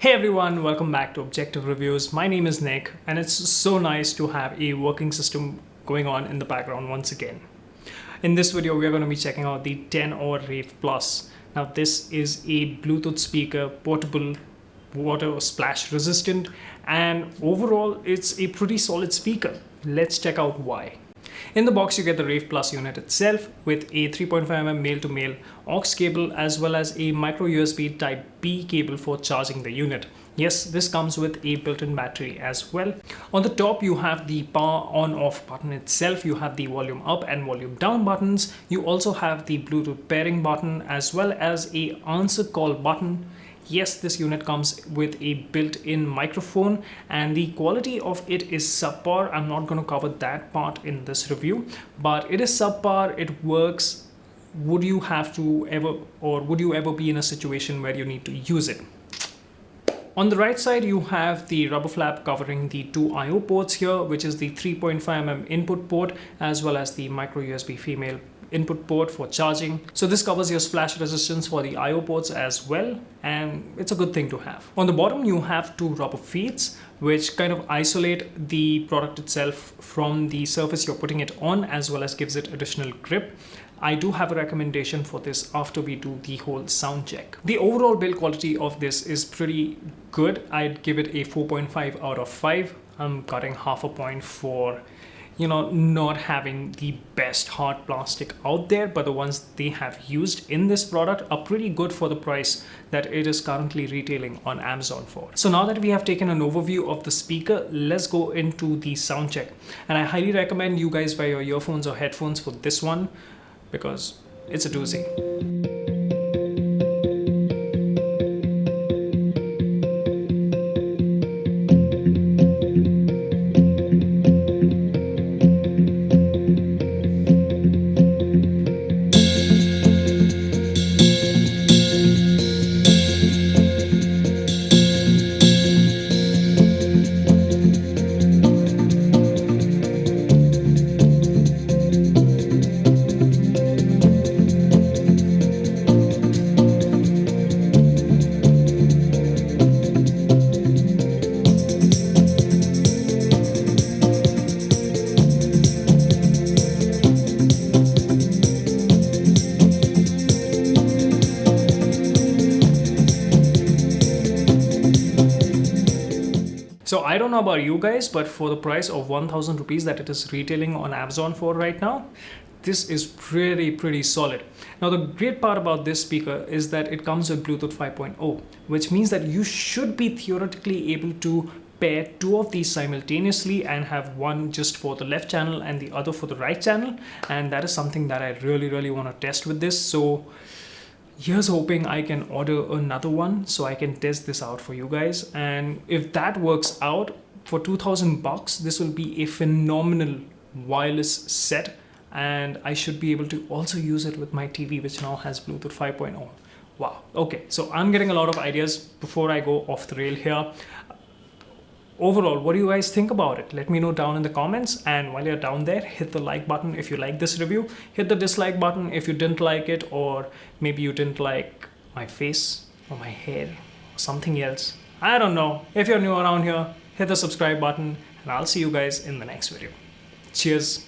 Hey everyone, welcome back to Objective Reviews. My name is Nick and it's so nice to have a working system going on in the background once again. In this video, we are going to be checking out the Tenor Rave Plus. Now this is a Bluetooth speaker, portable, water splash resistant, and overall it's a pretty solid speaker. Let's check out why. In the box, you get the Rave Plus unit itself with a 3.5mm male-to-male aux cable as well as a micro USB type B cable for charging the unit. Yes, this comes with a built-in battery as well. On the top, you have the power on-off button itself. You have the volume up and volume down buttons. You also have the Bluetooth pairing button as well as a answer call button. Yes, this unit comes with a built-in microphone and the quality of it is subpar. I'm not going to cover that part in this review, but it is subpar. It works. Would you ever be in a situation where you need to use it? On the right side, you have the rubber flap covering the two I/O ports here, which is the 3.5mm input port as well as the micro USB female input port for charging. So this covers your splash resistance for the I/O ports as well, and it's a good thing to have. On the bottom, you have two rubber feet which kind of isolate the product itself from the surface you're putting it on, as well as gives it additional grip. I do have a recommendation for this after we do the whole sound check. The overall build quality of this is pretty good. I'd give it a 4.5 out of 5. I'm cutting half a point for not having the best hard plastic out there, but the ones they have used in this product are pretty good for the price that it is currently retailing on Amazon for. So now that we have taken an overview of the speaker, let's go into the sound check. And I highly recommend you guys buy your earphones or headphones for this one because it's a doozy. So I don't know about you guys, but for the price of 1,000 rupees that it is retailing on Amazon for right now, this is pretty solid. Now the great part about this speaker is that it comes with Bluetooth 5.0, which means that you should be theoretically able to pair two of these simultaneously and have one just for the left channel and the other for the right channel. And that is something that I really want to test with this. So here's hoping I can order another one so I can test this out for you guys. And if that works out, for 2,000 bucks, this will be a phenomenal wireless set. And I should be able to also use it with my TV, which now has Bluetooth 5.0. Wow. Okay, so I'm getting a lot of ideas before I go off the rail here. Overall, what do you guys think about it? Let me know down in the comments. And while you're down there, hit the like button if you like this review. Hit the dislike button if you didn't like it, or maybe you didn't like my face or my hair or something else. I don't know. If you're new around here, hit the subscribe button and I'll see you guys in the next video. Cheers.